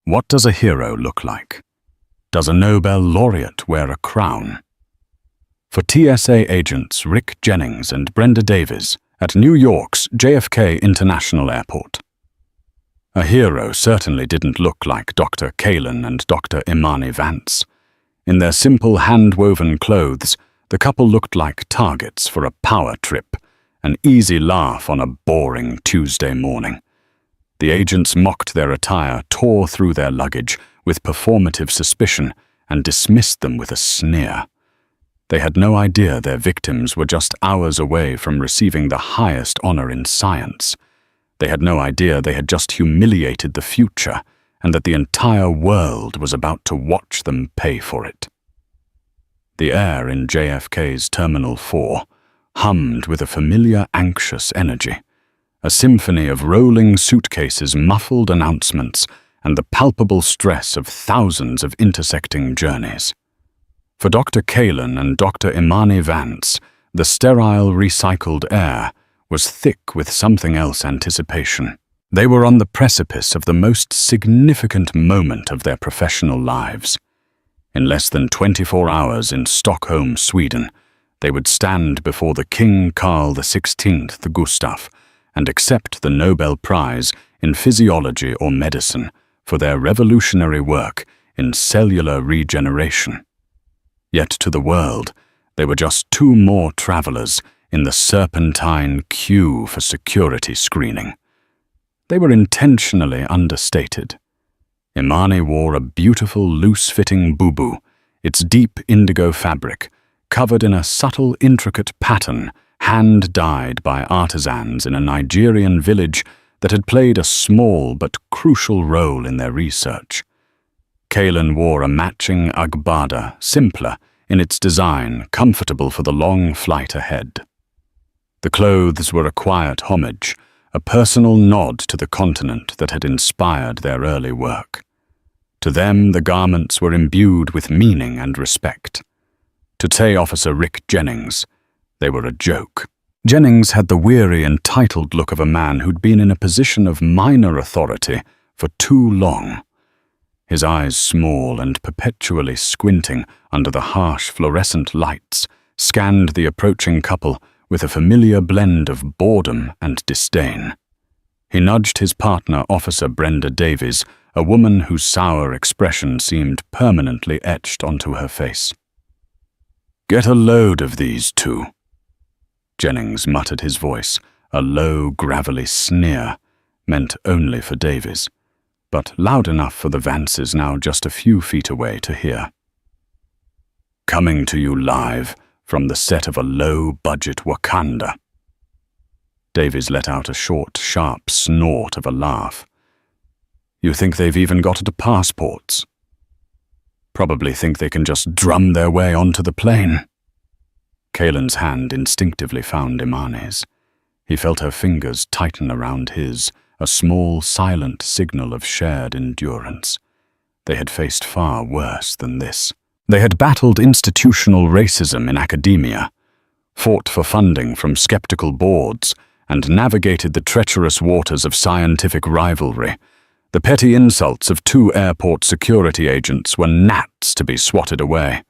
What does a hero look like? Does a Nobel laureate wear a crown? For TSA agents Rick Jennings and Brenda Davies at New York's JFK International Airport. A hero certainly didn't look like Dr. Kalin and Dr. Imani Vance. In their simple hand-woven clothes, the couple looked like targets for a power trip, an easy laugh on a boring Tuesday morning. The agents mocked their attire, tore through their luggage with performative suspicion, and dismissed them with a sneer. They had no idea their victims were just hours away from receiving the highest honor in science. They had no idea they had just humiliated the future, and that the entire world was about to watch them pay for it. The air in JFK's Terminal 4 hummed with a familiar, anxious energy. A symphony of rolling suitcases, muffled announcements, and the palpable stress of thousands of intersecting journeys. For Dr. Kalin and Dr. Imani Vance, the sterile, recycled air was thick with something else anticipation. They were on the precipice of the most significant moment of their professional lives. In less than 24 hours in Stockholm, Sweden, they would stand before the King Carl XVI Gustaf and accept the Nobel Prize in Physiology or Medicine for their revolutionary work in cellular regeneration. Yet to the world, they were just two more travelers in the serpentine queue for security screening. They were intentionally understated. Imani wore a beautiful, loose-fitting bubu, its deep indigo fabric, covered in a subtle, intricate pattern hand-dyed by artisans in a Nigerian village that had played a small but crucial role in their research. Kalin wore a matching agbada, simpler in its design, comfortable for the long flight ahead. The clothes were a quiet homage, a personal nod to the continent that had inspired their early work. To them, the garments were imbued with meaning and respect. To TSA Officer Rick Jennings, they were a joke. Jennings had the weary, entitled look of a man who'd been in a position of minor authority for too long. His eyes, small and perpetually squinting under the harsh fluorescent lights, scanned the approaching couple with a familiar blend of boredom and disdain. He nudged his partner, Officer Brenda Davies, a woman whose sour expression seemed permanently etched onto her face. "Get a load of these two." Jennings muttered his voice, a low, gravelly sneer, meant only for Davies, but loud enough for the Vances now just a few feet away to hear. "Coming to you live from the set of a low-budget Wakanda." Davies let out a short, sharp snort of a laugh. "You think they've even got to passports? Probably think they can just drum their way onto the plane." Kalin's hand instinctively found Imani's. He felt her fingers tighten around his, a small, silent signal of shared endurance. They had faced far worse than this. They had battled institutional racism in academia, fought for funding from skeptical boards, and navigated the treacherous waters of scientific rivalry. The petty insults of two airport security agents were gnats to be swatted away.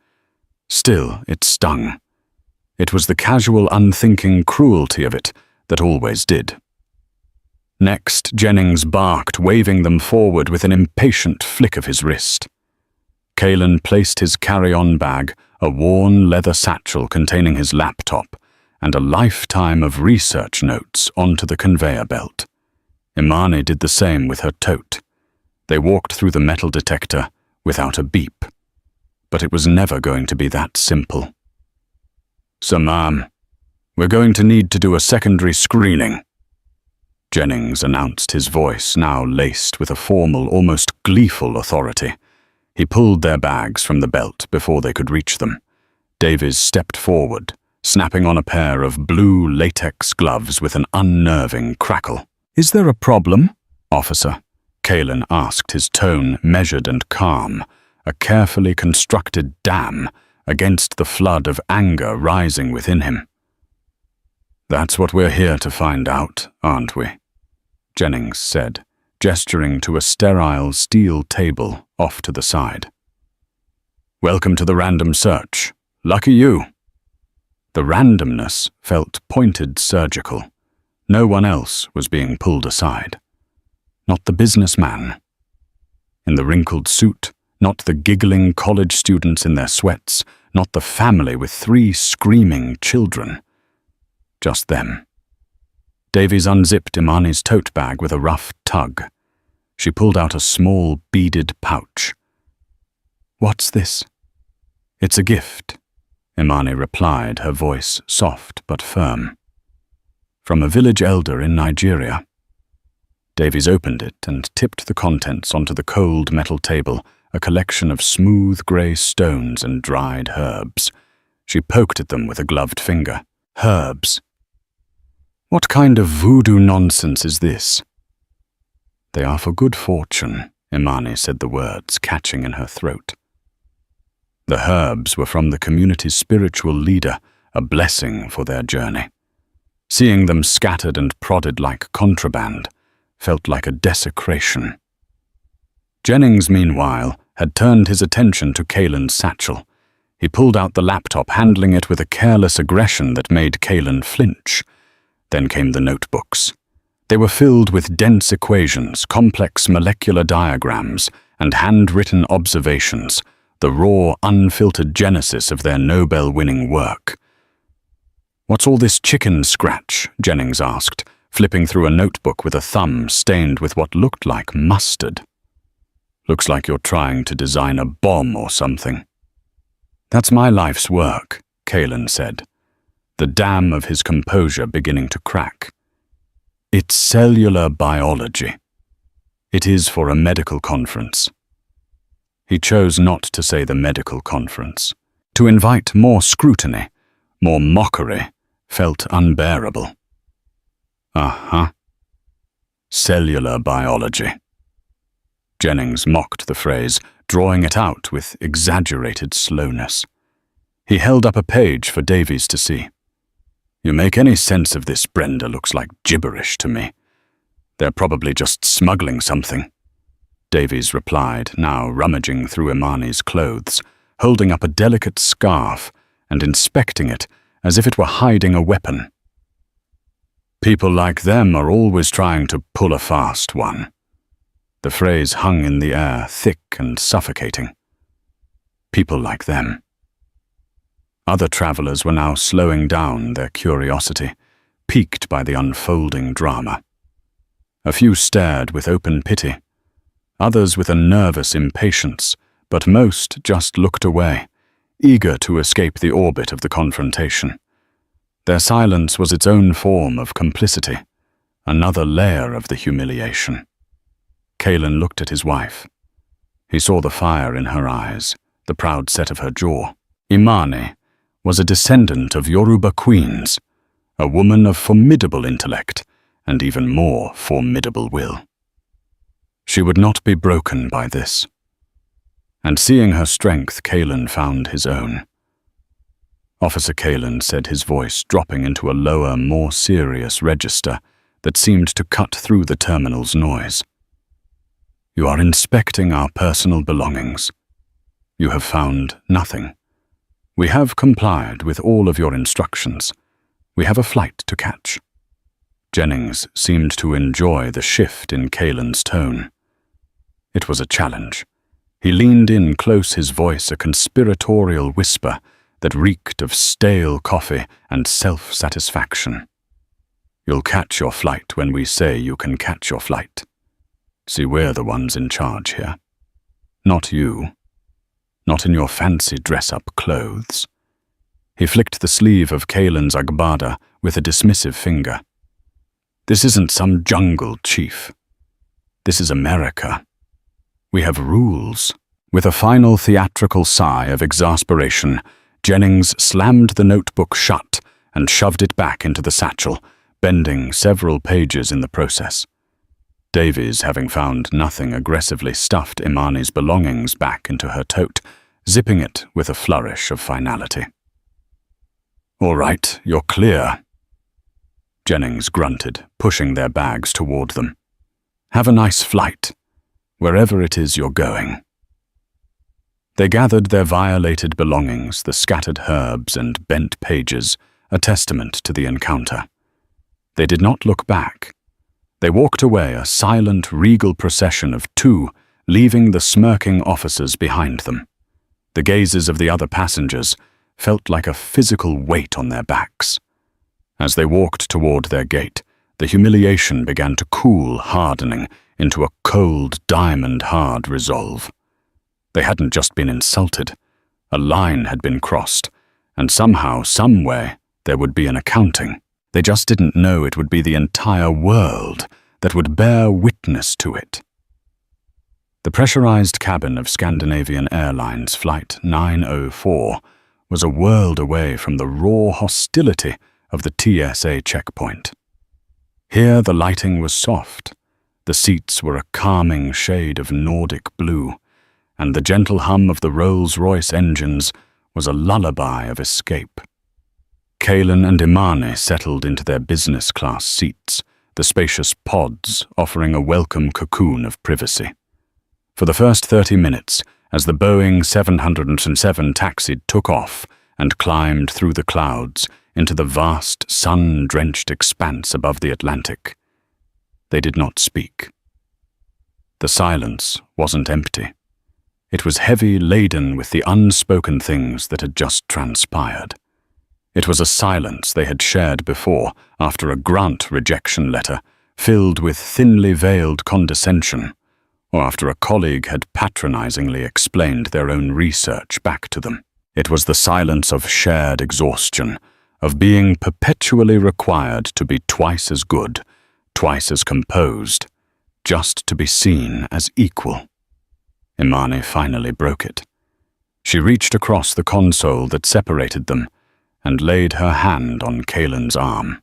Still, it stung. It was the casual, unthinking cruelty of it that always did. Next, Jennings barked, waving them forward with an impatient flick of his wrist. Kalin placed his carry-on bag, a worn leather satchel containing his laptop, and a lifetime of research notes onto the conveyor belt. Imani did the same with her tote. They walked through the metal detector without a beep. But it was never going to be that simple. "So, ma'am, we're going to need to do a secondary screening," Jennings announced, his voice now laced with a formal, almost gleeful authority. He pulled their bags from the belt before they could reach them. Davies stepped forward, snapping on a pair of blue latex gloves with an unnerving crackle. "Is there a problem, officer?" Kalin asked, his tone measured and calm, a carefully constructed dam against the flood of anger rising within him. "That's what we're here to find out, aren't we?" Jennings said, gesturing to a sterile steel table off to the side. "Welcome to the random search. Lucky you." The randomness felt pointed surgical. No one else was being pulled aside. Not the businessman in the wrinkled suit, not the giggling college students in their sweats, not the family with 3 screaming children. Just them. Davies unzipped Imani's tote bag with a rough tug. She pulled out a small beaded pouch. "What's this?" "It's a gift," Imani replied, her voice soft but firm. "From a village elder in Nigeria." Davies opened it and tipped the contents onto the cold metal table, a collection of smooth grey stones and dried herbs. She poked at them with a gloved finger. "Herbs. What kind of voodoo nonsense is this?" "They are for good fortune," Imani said the words, catching in her throat. The herbs were from the community's spiritual leader, a blessing for their journey. Seeing them scattered and prodded like contraband felt like a desecration. Jennings, meanwhile, had turned his attention to Kaelin's satchel. He pulled out the laptop, handling it with a careless aggression that made Kaelin flinch. Then came the notebooks. They were filled with dense equations, complex molecular diagrams, and handwritten observations, the raw, unfiltered genesis of their Nobel-winning work. "What's all this chicken scratch?" Jennings asked, flipping through a notebook with a thumb stained with what looked like mustard. "Looks like you're trying to design a bomb or something." "That's my life's work," Kaelin said, the dam of his composure beginning to crack. "It's cellular biology. It is for a medical conference." He chose not to say the medical conference. To invite more scrutiny, more mockery, felt unbearable. "Uh-huh. Cellular biology." Jennings mocked the phrase, drawing it out with exaggerated slowness. He held up a page for Davies to see. "You make any sense of this, Brenda, looks like gibberish to me. They're probably just smuggling something," Davies replied, now rummaging through Imani's clothes, holding up a delicate scarf and inspecting it as if it were hiding a weapon. "People like them are always trying to pull a fast one." The phrase hung in the air, thick and suffocating. People like them. Other travelers were now slowing down their curiosity, piqued by the unfolding drama. A few stared with open pity, others with a nervous impatience, but most just looked away, eager to escape the orbit of the confrontation. Their silence was its own form of complicity, another layer of the humiliation. Kaelin looked at his wife. He saw the fire in her eyes, the proud set of her jaw. Imani was a descendant of Yoruba queens, a woman of formidable intellect and even more formidable will. She would not be broken by this. And seeing her strength, Kaelin found his own. Officer Kaelin said, his voice dropping into a lower, more serious register that seemed to cut through the terminal's noise. "You are inspecting our personal belongings. You have found nothing. We have complied with all of your instructions. We have a flight to catch." Jennings seemed to enjoy the shift in Kaelin's tone. It was a challenge. He leaned in close, his voice a conspiratorial whisper that reeked of stale coffee and self-satisfaction. "You'll catch your flight when we say you can catch your flight. See, we're the ones in charge here. Not you. Not in your fancy dress-up clothes." He flicked the sleeve of Kaelin's agbada with a dismissive finger. "This isn't some jungle, chief. This is America. We have rules." With a final theatrical sigh of exasperation, Jennings slammed the notebook shut and shoved it back into the satchel, bending several pages in the process. Davies, having found nothing, aggressively stuffed Imani's belongings back into her tote, zipping it with a flourish of finality. "All right, you're clear," Jennings grunted, pushing their bags toward them. Have a nice flight, wherever it is you're going." They gathered their violated belongings, the scattered herbs and bent pages, a testament to the encounter. They did not look back. They walked away, a silent, regal procession of two, leaving the smirking officers behind them. The gazes of the other passengers felt like a physical weight on their backs. As they walked toward their gate, the humiliation began to cool, hardening into a cold, diamond-hard resolve. They hadn't just been insulted. A line had been crossed, and somehow, someway, there would be an accounting. They just didn't know it would be the entire world that would bear witness to it. The pressurized cabin of Scandinavian Airlines Flight 904 was a world away from the raw hostility of the TSA checkpoint. Here the lighting was soft, the seats were a calming shade of Nordic blue, and the gentle hum of the Rolls-Royce engines was a lullaby of escape. Kaelan and Imani settled into their business-class seats, the spacious pods offering a welcome cocoon of privacy. For the first 30 minutes, as the Boeing 707 taxied took off and climbed through the clouds into the vast, sun-drenched expanse above the Atlantic, they did not speak. The silence wasn't empty. It was heavy, laden with the unspoken things that had just transpired. It was a silence they had shared before, after a grant rejection letter, filled with thinly veiled condescension, or after a colleague had patronizingly explained their own research back to them. It was the silence of shared exhaustion, of being perpetually required to be twice as good, twice as composed, just to be seen as equal. Imani finally broke it. She reached across the console that separated them and laid her hand on Kaelan's arm.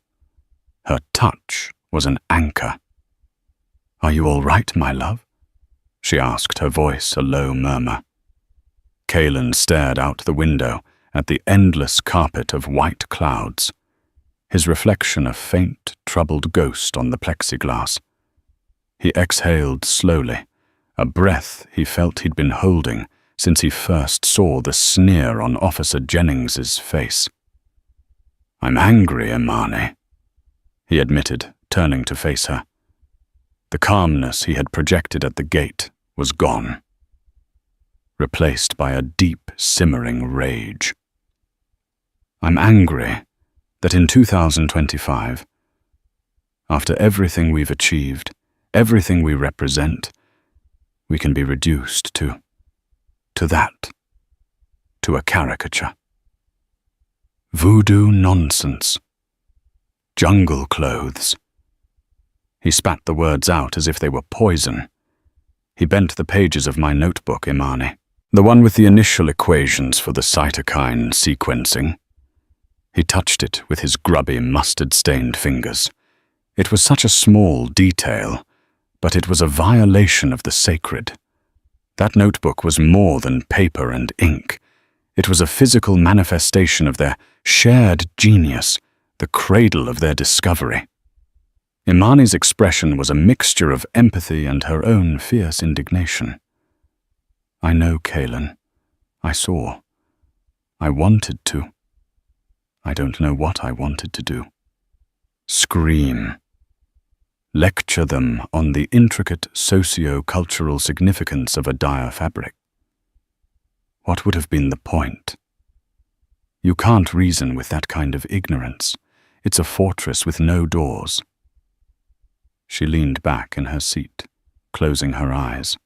Her touch was an anchor. "Are you all right, my love?" she asked, her voice a low murmur. Kaelan stared out the window at the endless carpet of white clouds, his reflection a faint, troubled ghost on the plexiglass. He exhaled slowly, a breath he felt he'd been holding since he first saw the sneer on Officer Jennings's face. "I'm angry, Imani," he admitted, turning to face her. The calmness he had projected at the gate was gone, replaced by a deep, simmering rage. "I'm angry that in 2025, after everything we've achieved, everything we represent, we can be reduced to that, to a caricature. Voodoo nonsense. Jungle clothes." He spat the words out as if they were poison. He bent the pages of my notebook, Imani, the one with the initial equations for the cytokine sequencing. He touched it with his grubby, mustard-stained fingers. It was such a small detail, but it was a violation of the sacred. That notebook was more than paper and ink. It was a physical manifestation of their shared genius, the cradle of their discovery. Imani's expression was a mixture of empathy and her own fierce indignation. "I know, Kaelan. I saw. I wanted to. I don't know what I wanted to do. Scream. Lecture them on the intricate socio-cultural significance of a dire fabric. What would have been the point? You can't reason with that kind of ignorance. It's a fortress with no doors." She leaned back in her seat, closing her eyes.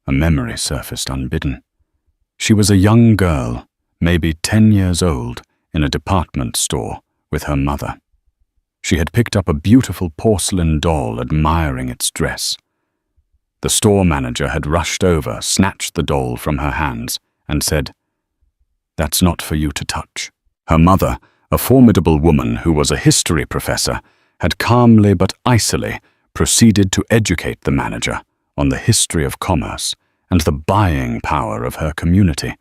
A memory surfaced unbidden. She was a young girl, maybe 10 years old, in a department store with her mother. She had picked up a beautiful porcelain doll, admiring its dress. The store manager had rushed over, snatched the doll from her hands, and said, "That's not for you to touch." Her mother, a formidable woman who was a history professor, had calmly but icily proceeded to educate the manager on the history of commerce and the buying power of her community,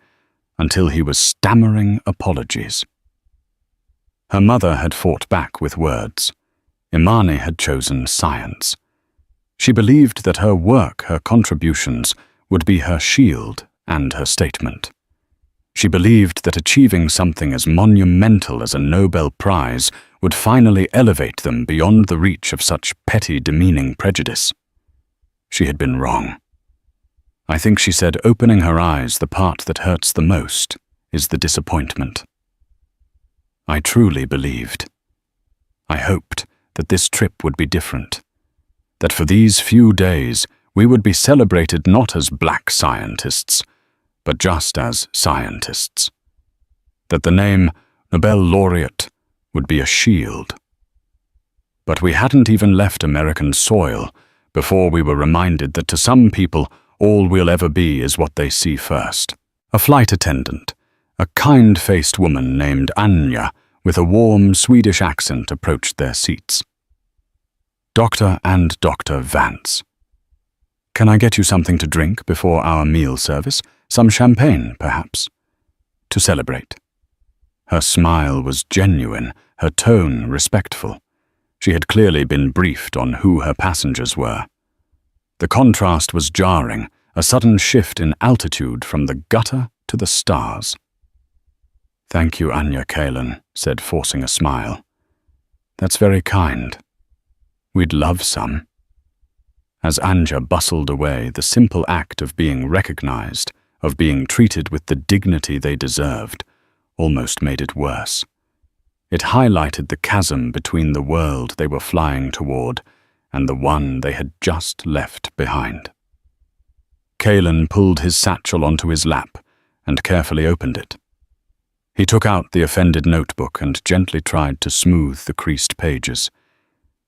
until he was stammering apologies. Her mother had fought back with words. Imani had chosen science. She believed that her work, her contributions, would be her shield and her statement. She believed that achieving something as monumental as a Nobel Prize would finally elevate them beyond the reach of such petty, demeaning prejudice. She had been wrong. I think she said, opening her eyes, the part that hurts the most is the disappointment. I truly believed. I hoped that this trip would be different, that for these few days we would be celebrated not as black scientists, but just as scientists, that the name Nobel laureate would be a shield. But we hadn't even left American soil before we were reminded that to some people all we'll ever be is what they see first. A flight attendant, a kind-faced woman named Anja with a warm Swedish accent, approached their seats. Dr. and Dr. Vance. Can I get you something to drink before our meal service? Some champagne, perhaps? To celebrate. Her smile was genuine, her tone respectful. She had clearly been briefed on who her passengers were. The contrast was jarring, a sudden shift in altitude from the gutter to the stars. Thank you, Anja Kalin said, forcing a smile. That's very kind. We'd love some. As Anja bustled away, the simple act of being recognized, of being treated with the dignity they deserved, almost made it worse. It highlighted the chasm between the world they were flying toward and the one they had just left behind. Kalin pulled his satchel onto his lap and carefully opened it. He took out the offended notebook and gently tried to smooth the creased pages.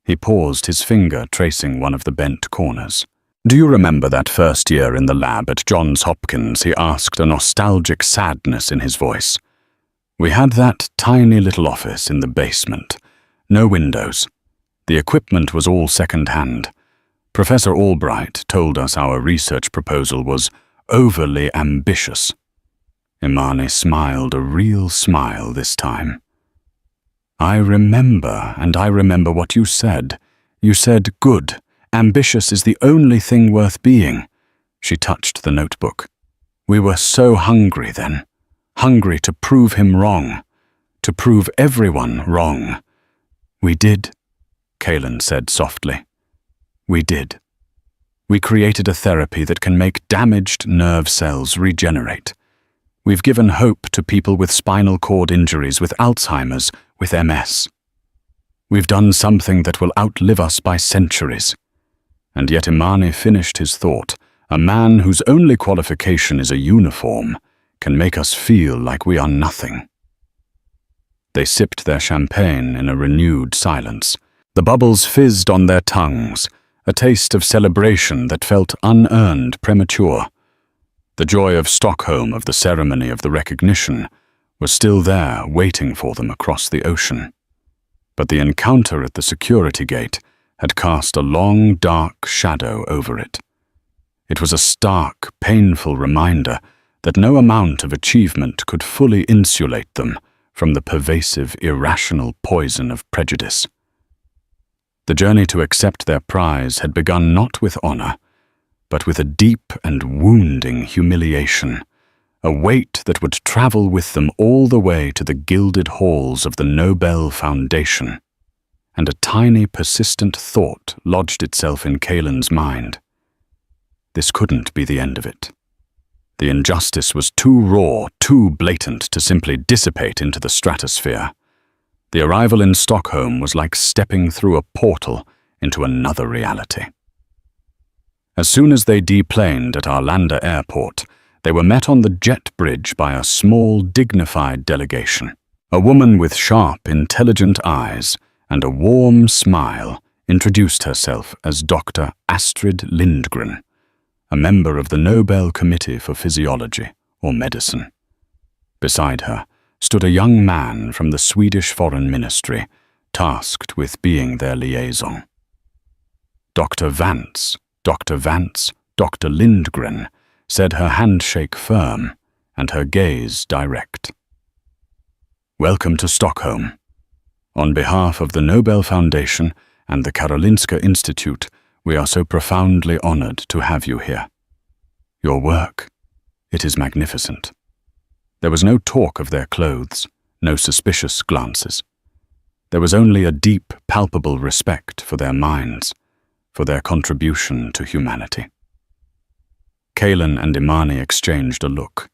He paused, his finger tracing one of the bent corners. Do you remember that first year in the lab at Johns Hopkins? He asked, a nostalgic sadness in his voice. We had that tiny little office in the basement. No windows. The equipment was all second-hand. Professor Albright told us our research proposal was overly ambitious. Imani smiled, a real smile this time. I remember, and I remember what you said. You said, good. Ambitious is the only thing worth being. She touched the notebook. We were so hungry then. Hungry to prove him wrong. To prove everyone wrong. We did, Kalin said softly. We did. We created a therapy that can make damaged nerve cells regenerate. We've given hope to people with spinal cord injuries, with Alzheimer's, with MS. We've done something that will outlive us by centuries. And yet Imani finished his thought. A man whose only qualification is a uniform can make us feel like we are nothing. They sipped their champagne in a renewed silence. The bubbles fizzed on their tongues, a taste of celebration that felt unearned, premature. The joy of Stockholm, of the ceremony of the recognition, was still there, waiting for them across the ocean. But the encounter at the security gate had cast a long, dark shadow over it. It was a stark, painful reminder that no amount of achievement could fully insulate them from the pervasive, irrational poison of prejudice. The journey to accept their prize had begun not with honor, but with a deep and wounding humiliation, a weight that would travel with them all the way to the gilded halls of the Nobel Foundation. And a tiny, persistent thought lodged itself in Kalin's mind. This couldn't be the end of it. The injustice was too raw, too blatant to simply dissipate into the stratosphere. The arrival in Stockholm was like stepping through a portal into another reality. As soon as they deplaned at Arlanda Airport, they were met on the jet bridge by a small, dignified delegation. A woman with sharp, intelligent eyes and a warm smile introduced herself as Dr. Astrid Lindgren, a member of the Nobel Committee for Physiology or Medicine. Beside her stood a young man from the Swedish Foreign Ministry, tasked with being their liaison. Dr. Vance, Dr. Lindgren, said, her handshake firm and her gaze direct. Welcome to Stockholm. On behalf of the Nobel Foundation and the Karolinska Institute, we are so profoundly honored to have you here. Your work, it is magnificent." There was no talk of their clothes, no suspicious glances. There was only a deep, palpable respect for their minds, for their contribution to humanity. Kaelan and Imani exchanged a look.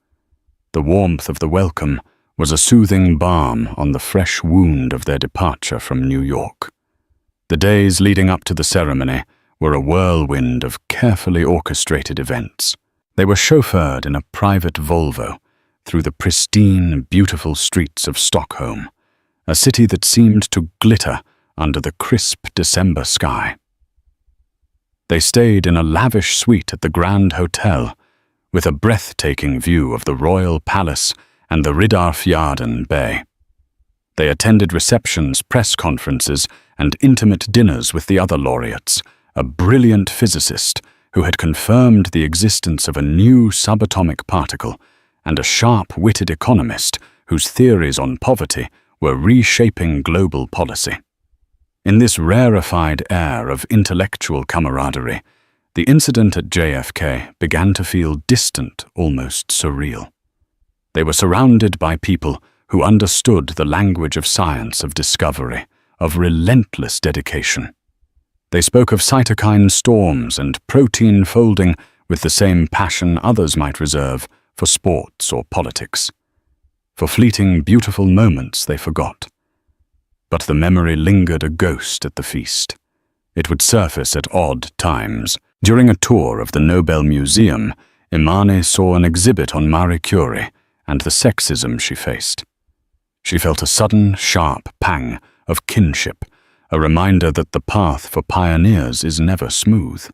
The warmth of the welcome was a soothing balm on the fresh wound of their departure from New York. The days leading up to the ceremony were a whirlwind of carefully orchestrated events. They were chauffeured in a private Volvo through the pristine, beautiful streets of Stockholm, a city that seemed to glitter under the crisp December sky. They stayed in a lavish suite at the Grand Hotel, with a breathtaking view of the Royal Palace and the Riddarfjärden Bay. They attended receptions, press conferences, and intimate dinners with the other laureates, a brilliant physicist who had confirmed the existence of a new subatomic particle, and a sharp-witted economist whose theories on poverty were reshaping global policy. In this rarefied air of intellectual camaraderie, the incident at JFK began to feel distant, almost surreal. They were surrounded by people who understood the language of science, of discovery, of relentless dedication. They spoke of cytokine storms and protein folding with the same passion others might reserve for sports or politics. For fleeting, beautiful moments they forgot. But the memory lingered a ghost at the feast. It would surface at odd times. During a tour of the Nobel Museum, Imani saw an exhibit on Marie Curie and the sexism she faced. She felt a sudden, sharp pang of kinship, a reminder that the path for pioneers is never smooth.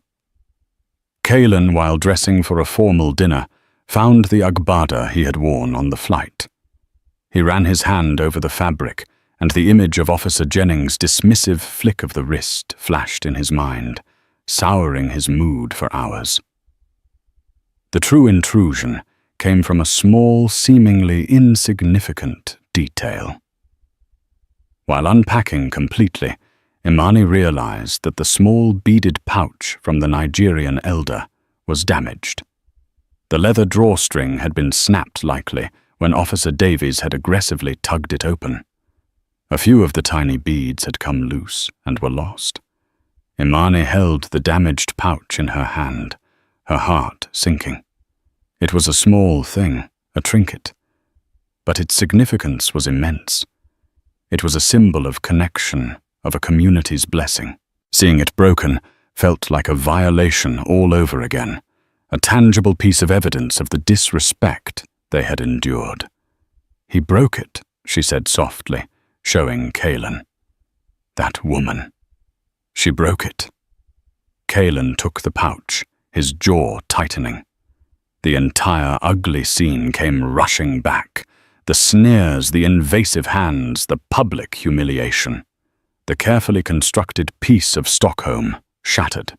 Kaelan, while dressing for a formal dinner, found the agbada he had worn on the flight. He ran his hand over the fabric, and the image of Officer Jennings' dismissive flick of the wrist flashed in his mind, souring his mood for hours. The true intrusion came from a small, seemingly insignificant detail. While unpacking completely, Imani realized that the small beaded pouch from the Nigerian elder was damaged. The leather drawstring had been snapped likely when Officer Davies had aggressively tugged it open. A few of the tiny beads had come loose and were lost. Imani held the damaged pouch in her hand, her heart sinking. It was a small thing, a trinket, but its significance was immense. It was a symbol of connection, of a community's blessing. Seeing it broken felt like a violation all over again, a tangible piece of evidence of the disrespect they had endured. "He broke it," she said softly, showing Kaelan. "That woman. She broke it." Kaelan took the pouch, his jaw tightening. The entire ugly scene came rushing back. The sneers, the invasive hands, the public humiliation. The carefully constructed peace of Stockholm shattered.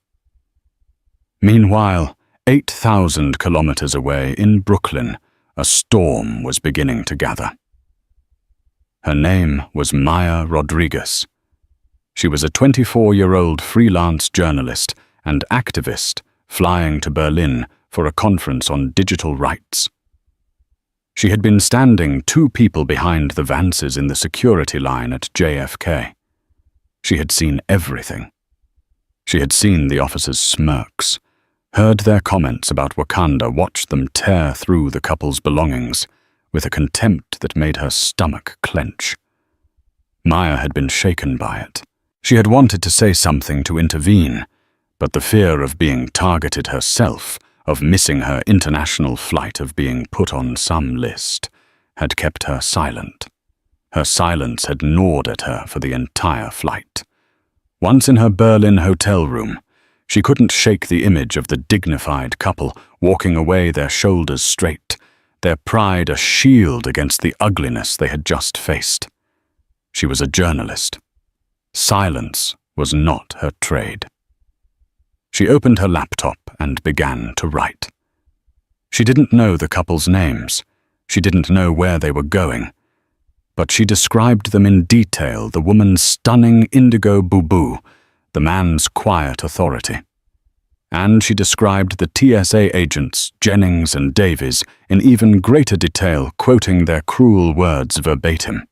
Meanwhile, 8,000 kilometers away in Brooklyn, a storm was beginning to gather. Her name was Maya Rodriguez. She was a 24-year-old freelance journalist and activist flying to Berlin for a conference on digital rights. She had been standing 2 people behind the Vances in the security line at JFK. She had seen everything. She had seen the officers' smirks, heard their comments about Wakanda, watched them tear through the couple's belongings with a contempt that made her stomach clench. Maya had been shaken by it. She had wanted to say something to intervene, but the fear of being targeted herself, of missing her international flight, of being put on some list, had kept her silent. Her silence had gnawed at her for the entire flight. Once in her Berlin hotel room, she couldn't shake the image of the dignified couple walking away, their shoulders straight, their pride a shield against the ugliness they had just faced. She was a journalist. Silence was not her trade. She opened her laptop and began to write. She didn't know the couple's names. She didn't know where they were going. But she described them in detail, the woman's stunning indigo boubou, the man's quiet authority. And she described the TSA agents, Jennings and Davies, in even greater detail, quoting their cruel words verbatim.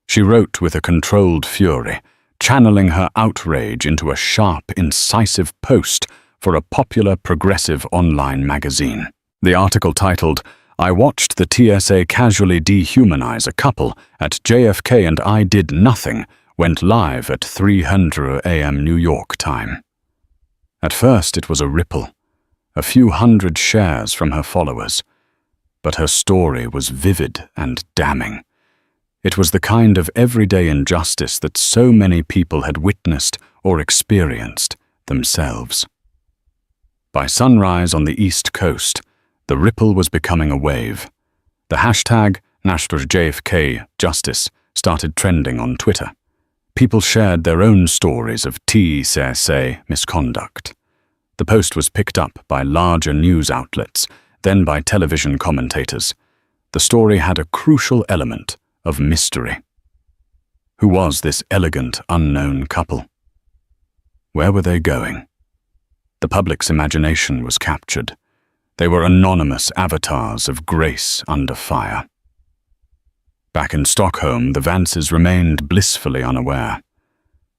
She wrote with a controlled fury, channeling her outrage into a sharp, incisive post for a popular progressive online magazine. The article titled, "I watched the TSA casually dehumanize a couple at JFK and I did nothing," went live at 3:00 a.m. New York time. At first it was a ripple, a few hundred shares from her followers, but her story was vivid and damning. It was the kind of everyday injustice that so many people had witnessed or experienced themselves. By sunrise on the East Coast, the ripple was becoming a wave. The hashtag #JFK Justice started trending on Twitter. People shared their own stories of TSA misconduct. The post was picked up by larger news outlets, then by television commentators. The story had a crucial element of mystery. Who was this elegant, unknown couple? Where were they going? The public's imagination was captured. They were anonymous avatars of grace under fire. Back in Stockholm, the Vances remained blissfully unaware.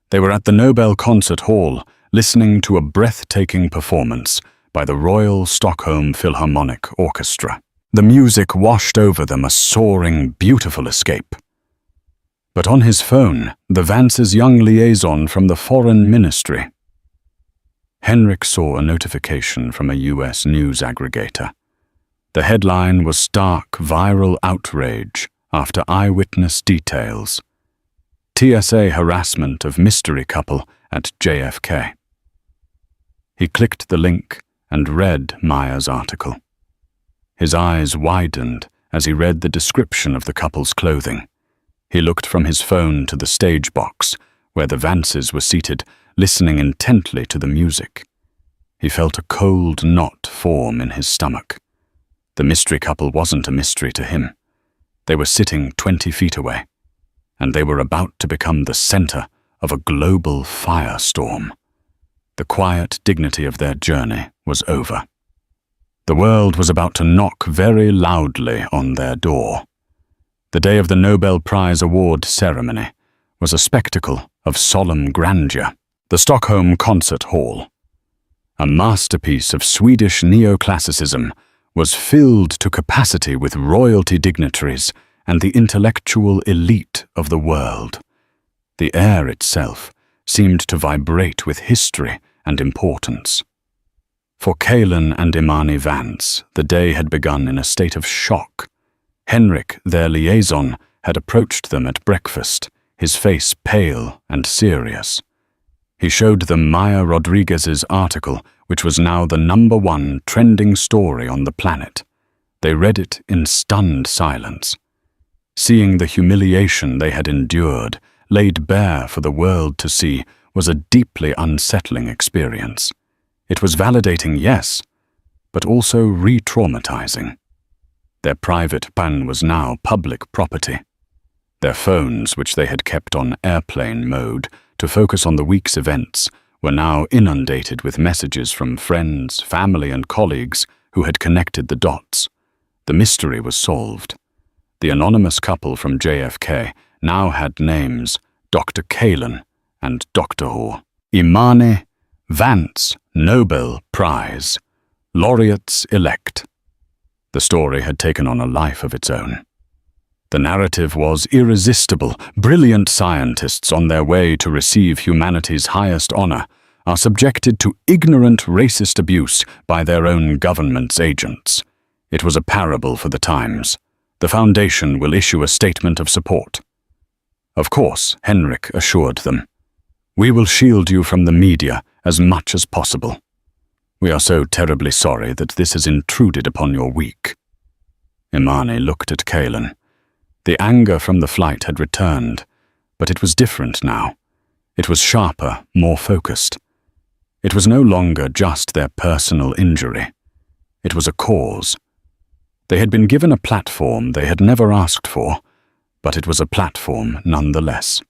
They were at the Nobel Concert Hall, listening to a breathtaking performance by the Royal Stockholm Philharmonic Orchestra. The music washed over them, a soaring, beautiful escape. But on his phone, the Vances' young liaison from the Foreign Ministry. Henrik saw a notification from a US news aggregator. The headline was stark viral outrage after eyewitness details. TSA harassment of mystery couple at JFK. He clicked the link and read Meyer's article. His eyes widened as he read the description of the couple's clothing. He looked from his phone to the stage box, where the Vances were seated, listening intently to the music. He felt a cold knot form in his stomach. The mystery couple wasn't a mystery to him. They were sitting 20 feet away, and they were about to become the center of a global firestorm. The quiet dignity of their journey was over. The world was about to knock very loudly on their door. The day of the Nobel Prize award ceremony was a spectacle of solemn grandeur. The Stockholm Concert Hall, a masterpiece of Swedish neoclassicism, was filled to capacity with royalty dignitaries and the intellectual elite of the world. The air itself seemed to vibrate with history and importance. For Kaelin and Imani Vance, the day had begun in a state of shock. Henrik, their liaison, had approached them at breakfast, his face pale and serious. He showed them Maya Rodriguez's article, which was now the #1 trending story on the planet. They read it in stunned silence. Seeing the humiliation they had endured, laid bare for the world to see, was a deeply unsettling experience. It was validating, yes, but also re-traumatizing. Their private PAN was now public property. Their phones, which they had kept on airplane mode to focus on the week's events, were now inundated with messages from friends, family, and colleagues who had connected the dots. The mystery was solved. The anonymous couple from JFK now had names Dr. Kaelin and Dr. Hall. Imani Vance, Nobel Prize, laureates-elect. The story had taken on a life of its own. The narrative was irresistible. Brilliant scientists on their way to receive humanity's highest honor are subjected to ignorant racist abuse by their own government's agents. It was a parable for the times. The Foundation will issue a statement of support. Of course, Henrik assured them. We will shield you from the media as much as possible. We are so terribly sorry that this has intruded upon your week. Imani looked at Kaelin. The anger from the flight had returned, but it was different now. It was sharper, more focused. It was no longer just their personal injury. It was a cause. They had been given a platform they had never asked for, but it was a platform nonetheless.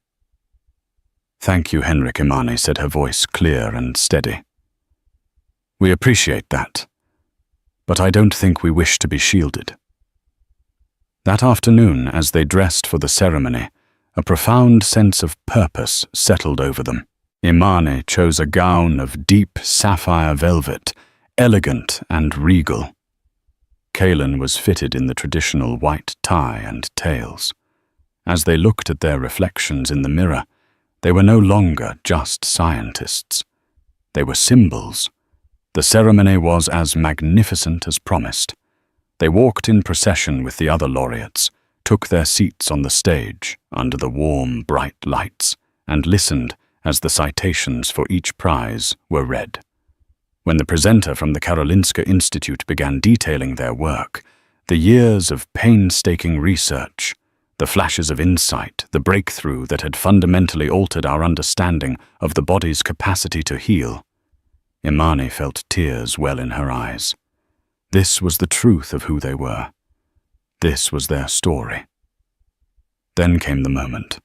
Thank you, Henrik, Imani said, her voice clear and steady. We appreciate that, but I don't think we wish to be shielded. That afternoon, as they dressed for the ceremony, a profound sense of purpose settled over them. Imani chose a gown of deep sapphire velvet, elegant and regal. Kaylin was fitted in the traditional white tie and tails. As they looked at their reflections in the mirror, they were no longer just scientists. They were symbols. The ceremony was as magnificent as promised. They walked in procession with the other laureates, took their seats on the stage under the warm, bright lights, and listened as the citations for each prize were read. When the presenter from the Karolinska Institute began detailing their work, the years of painstaking research, the flashes of insight, the breakthrough that had fundamentally altered our understanding of the body's capacity to heal, Imani felt tears well in her eyes. This was the truth of who they were. This was their story. Then came the moment.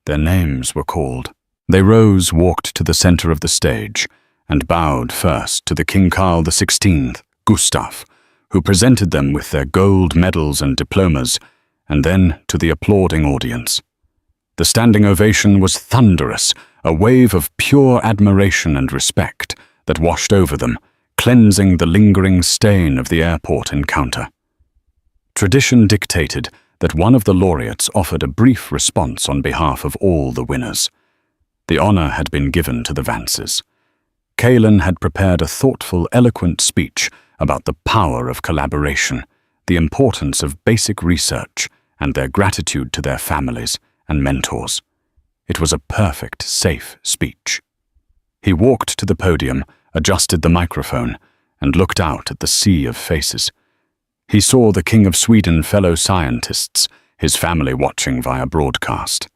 Their names were called. They rose, walked to the center of the stage, and bowed first to the King Carl XVI, Gustav, who presented them with their gold medals and diplomas, and then to the applauding audience. The standing ovation was thunderous, a wave of pure admiration and respect that washed over them, cleansing the lingering stain of the airport encounter. Tradition dictated that one of the laureates offered a brief response on behalf of all the winners. The honor had been given to the Vances. Kaylin had prepared a thoughtful, eloquent speech about the power of collaboration, the importance of basic research, and their gratitude to their families and mentors. It was a perfect, safe speech. He walked to the podium, adjusted the microphone, and looked out at the sea of faces. He saw the King of Sweden fellow scientists, his family watching via broadcast.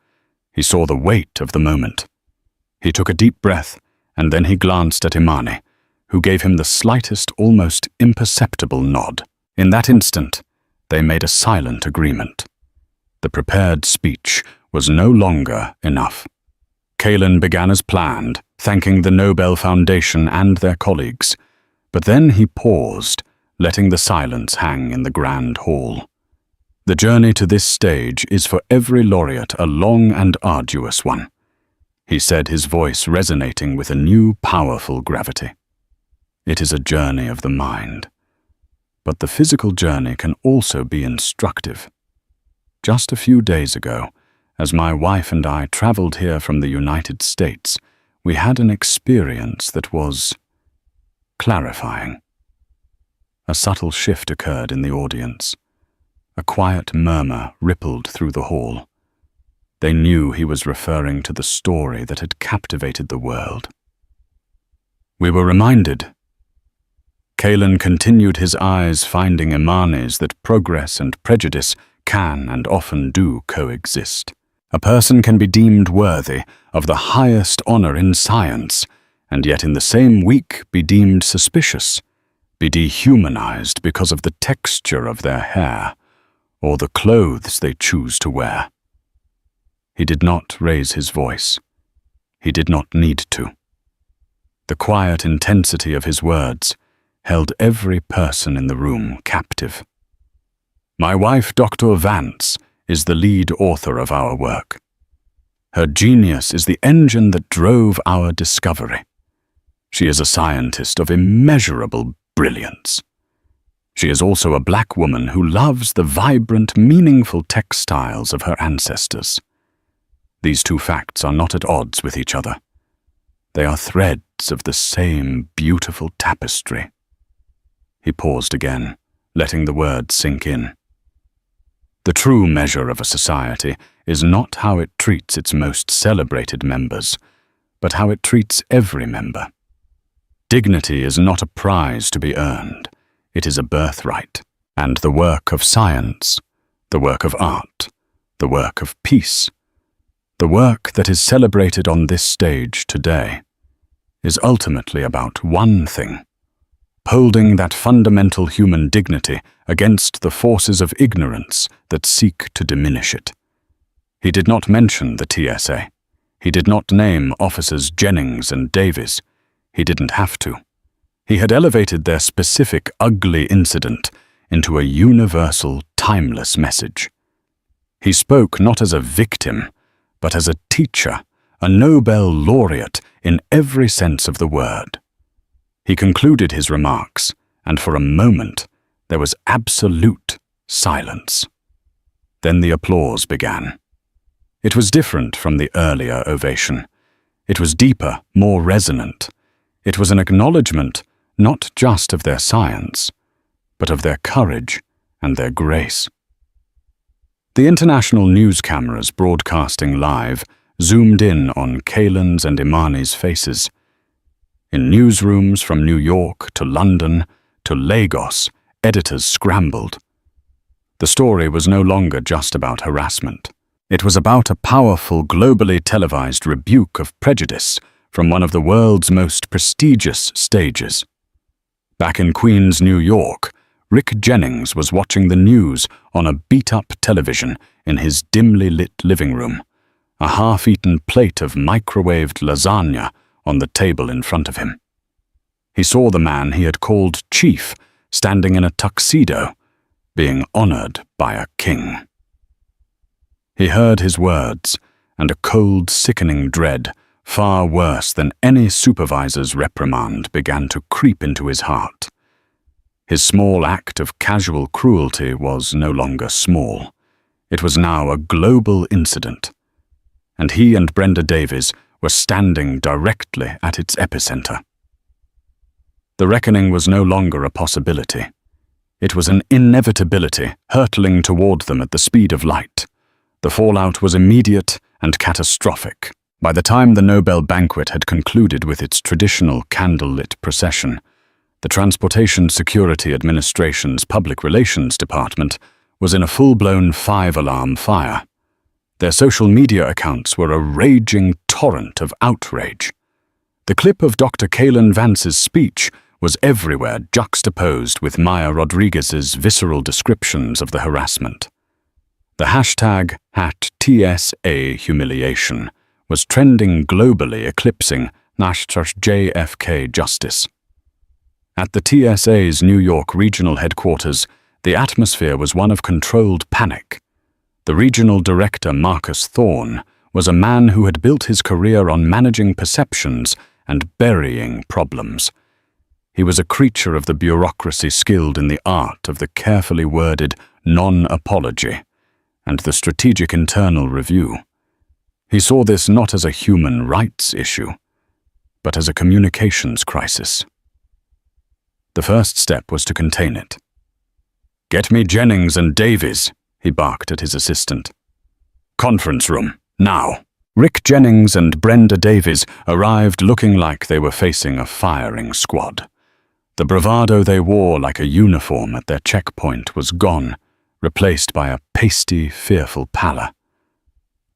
He saw the weight of the moment. He took a deep breath, and then he glanced at Imani, who gave him the slightest, almost imperceptible nod. In that instant, they made a silent agreement. The prepared speech was no longer enough. Kaylin began as planned, thanking the Nobel Foundation and their colleagues, but then he paused, letting the silence hang in the grand hall. The journey to this stage is for every laureate a long and arduous one, he said, his voice resonating with a new, powerful gravity. It is a journey of the mind, but the physical journey can also be instructive. Just a few days ago, as my wife and I traveled here from the United States, we had an experience that was clarifying. A subtle shift occurred in the audience. A quiet murmur rippled through the hall. They knew he was referring to the story that had captivated the world. We were reminded. Kaylin continued, his eyes finding Imani's, that progress and prejudice can and often do coexist. A person can be deemed worthy of the highest honor in science, and yet in the same week be deemed suspicious, be dehumanized because of the texture of their hair or the clothes they choose to wear. He did not raise his voice. He did not need to. The quiet intensity of his words held every person in the room captive. My wife, Dr. Vance, is the lead author of our work. Her genius is the engine that drove our discovery. She is a scientist of immeasurable brilliance. She is also a black woman who loves the vibrant, meaningful textiles of her ancestors. These two facts are not at odds with each other. They are threads of the same beautiful tapestry. He paused again, letting the words sink in. The true measure of a society is not how it treats its most celebrated members, but how it treats every member. Dignity is not a prize to be earned. It is a birthright, and the work of science, the work of art, the work of peace, the work that is celebrated on this stage today, is ultimately about one thing: holding that fundamental human dignity against the forces of ignorance that seek to diminish it. He did not mention the TSA. He did not name officers Jennings and Davies. He didn't have to. He had elevated their specific ugly incident into a universal, timeless message. He spoke not as a victim, but as a teacher, a Nobel laureate in every sense of the word. He concluded his remarks, and for a moment there was absolute silence. Then the applause began. It was different from the earlier ovation. It was deeper, more resonant. It was an acknowledgement not just of their science, but of their courage and their grace. The international news cameras broadcasting live zoomed in on Kalen's and Imani's faces. In newsrooms from New York to London to Lagos, editors scrambled. The story was no longer just about harassment. It was about a powerful, globally televised rebuke of prejudice from one of the world's most prestigious stages. Back in Queens, New York, Rick Jennings was watching the news on a beat-up television in his dimly lit living room, a half-eaten plate of microwaved lasagna on the table in front of him. He saw the man he had called Chief standing in a tuxedo, being honored by a king. He heard his words, and a cold, sickening dread, far worse than any supervisor's reprimand, began to creep into his heart. His small act of casual cruelty was no longer small. It was now a global incident, and he and Brenda Davies were standing directly at its epicenter. The reckoning was no longer a possibility. It was an inevitability hurtling toward them at the speed of light. The fallout was immediate and catastrophic. By the time the Nobel banquet had concluded with its traditional candlelit procession, the Transportation Security Administration's Public Relations Department was in a full-blown 5-alarm fire. Their social media accounts were a raging torrent of outrage. The clip of Dr. Kalen Vance's speech was everywhere, juxtaposed with Maya Rodriguez's visceral descriptions of the harassment. The hashtag #TSA humiliation was trending globally, eclipsing #JFK justice. At the TSA's New York regional headquarters, the atmosphere was one of controlled panic. The regional director, Marcus Thorne, was a man who had built his career on managing perceptions and burying problems. He was a creature of the bureaucracy skilled in the art of the carefully worded non-apology and the strategic internal review. He saw this not as a human rights issue, but as a communications crisis. The first step was to contain it. "Get me Jennings and Davies," he barked at his assistant. "Conference room, now." Rick Jennings and Brenda Davies arrived looking like they were facing a firing squad. The bravado they wore like a uniform at their checkpoint was gone, replaced by a pasty, fearful pallor.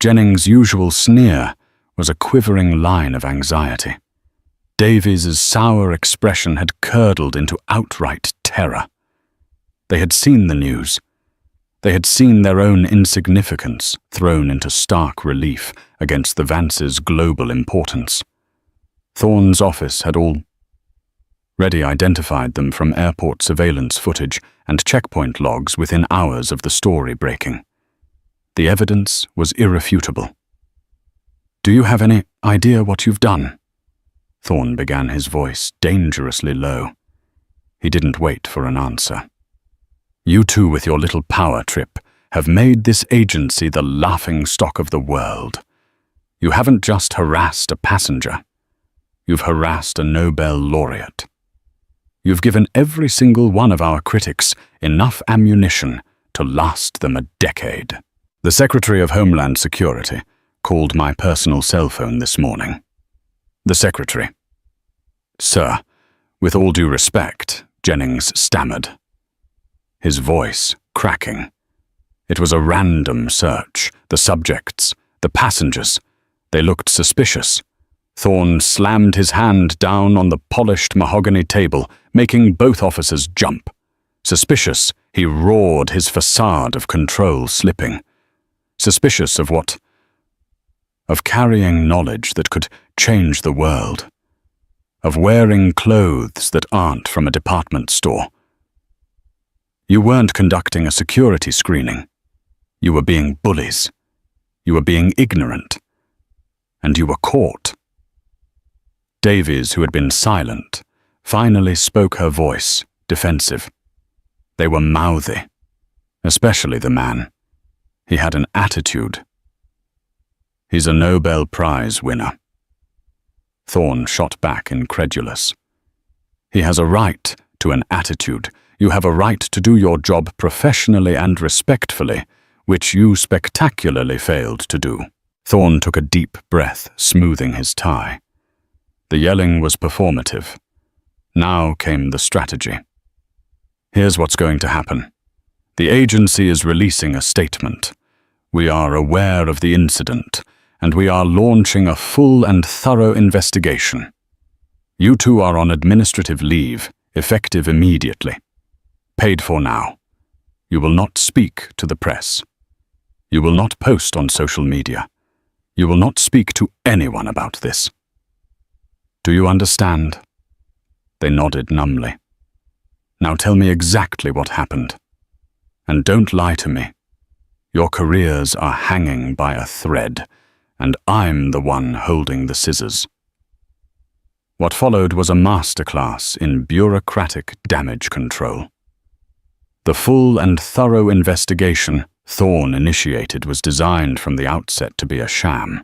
Jennings' usual sneer was a quivering line of anxiety. Davies' sour expression had curdled into outright terror. They had seen the news. They had seen their own insignificance thrown into stark relief against the Vance's global importance. Thorne's office had already identified them from airport surveillance footage and checkpoint logs within hours of the story breaking. The evidence was irrefutable. "Do you have any idea what you've done?" Thorne began, his voice dangerously low. He didn't wait for an answer. "You two with your little power trip have made this agency the laughingstock of the world. You haven't just harassed a passenger. You've harassed a Nobel laureate. You've given every single one of our critics enough ammunition to last them a decade." The Secretary of Homeland Security called my personal cell phone this morning. The Secretary. "Sir, with all due respect," Jennings stammered, his voice cracking. It was a random search. The subjects, the passengers, they looked suspicious. Thorne slammed his hand down on the polished mahogany table, making both officers jump. Suspicious, he roared, his facade of control slipping. Suspicious of what? Of carrying knowledge that could change the world. of wearing clothes that aren't from a department store. You weren't conducting a security screening. You were being bullies. You were being ignorant. And you were caught. Davies, who had been silent, finally spoke her voice, defensive. They were mouthy, especially the man. He had an attitude. He's a Nobel Prize winner. Thorne shot back, incredulous. He has a right to an attitude. You have a right to do your job professionally and respectfully, which you spectacularly failed to do. Thorne took a deep breath, smoothing his tie. The yelling was performative. Now came the strategy. Here's what's going to happen. The agency is releasing a statement. We are aware of the incident, and we are launching a full and thorough investigation. You two are on administrative leave, effective immediately. Paid for now. You will not speak to the press. You will not post on social media. You will not speak to anyone about this. Do you understand? They nodded numbly. Now tell me exactly what happened. And don't lie to me. Your careers are hanging by a thread, and I'm the one holding the scissors. What followed was a masterclass in bureaucratic damage control. The full and thorough investigation Thorne initiated was designed from the outset to be a sham.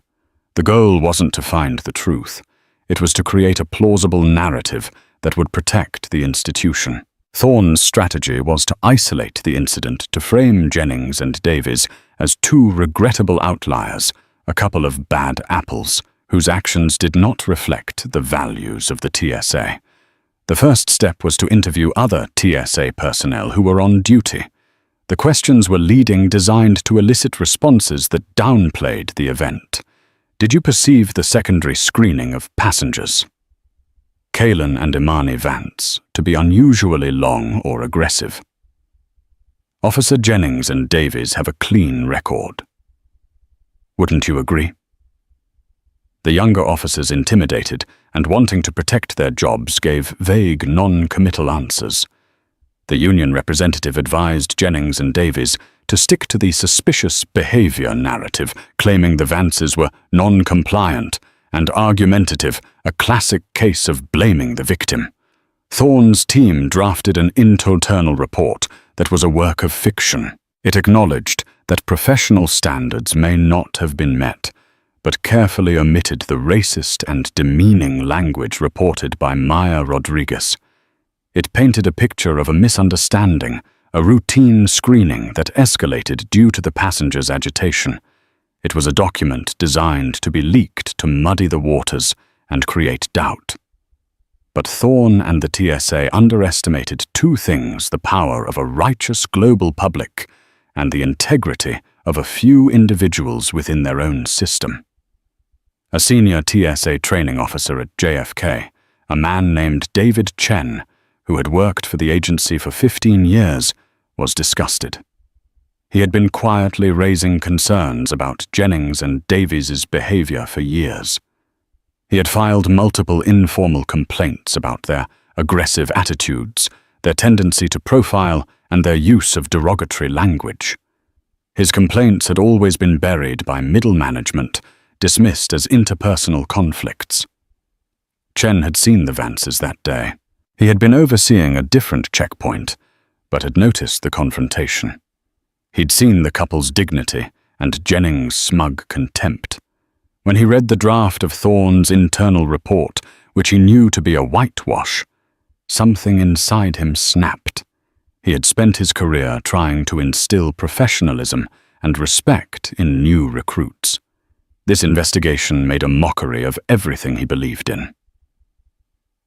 The goal wasn't to find the truth. It was to create a plausible narrative that would protect the institution. Thorne's strategy was to isolate the incident, to frame Jennings and Davies as two regrettable outliers, a couple of bad apples, whose actions did not reflect the values of the TSA. The first step was to interview other TSA personnel who were on duty. The questions were leading, designed to elicit responses that downplayed the event. Did you perceive the secondary screening of passengers? Kalen and Imani Vance to be unusually long or aggressive. Officer Jennings and Davies have a clean record. Wouldn't you agree? The younger officers, intimidated and wanting to protect their jobs, gave vague, non-committal answers. The union representative advised Jennings and Davies to stick to the suspicious behavior narrative, claiming the Vances were non-compliant and argumentative, a classic case of blaming the victim. Thorne's team drafted an internal report that was a work of fiction. It acknowledged that professional standards may not have been met, but carefully omitted the racist and demeaning language reported by Maya Rodriguez. It painted a picture of a misunderstanding, a routine screening that escalated due to the passengers' agitation. It was a document designed to be leaked to muddy the waters and create doubt. But Thorne and the TSA underestimated two things: the power of a righteous global public and the integrity of a few individuals within their own system. A senior TSA training officer at JFK, a man named David Chen, who had worked for the agency for 15 years, was disgusted. He had been quietly raising concerns about Jennings and Davies' behavior for years. He had filed multiple informal complaints about their aggressive attitudes, their tendency to profile, and their use of derogatory language. His complaints had always been buried by middle management, dismissed as interpersonal conflicts. Chen had seen the Vances that day. He had been overseeing a different checkpoint, but had noticed the confrontation. He'd seen the couple's dignity and Jennings' smug contempt. When he read the draft of Thorne's internal report, which he knew to be a whitewash, something inside him snapped. He had spent his career trying to instill professionalism and respect in new recruits. This investigation made a mockery of everything he believed in.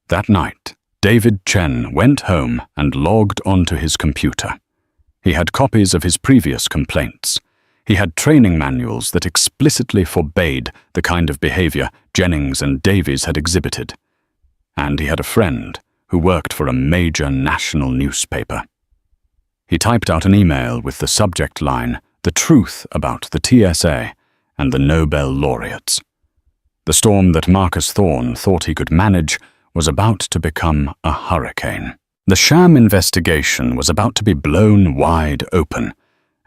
That night, David Chen went home and logged onto his computer. He had copies of his previous complaints. He had training manuals that explicitly forbade the kind of behavior Jennings and Davies had exhibited. And he had a friend who worked for a major national newspaper. He typed out an email with the subject line, "The Truth About the TSA and the Nobel Laureates." The storm that Marcus Thorne thought he could manage was about to become a hurricane. The sham investigation was about to be blown wide open,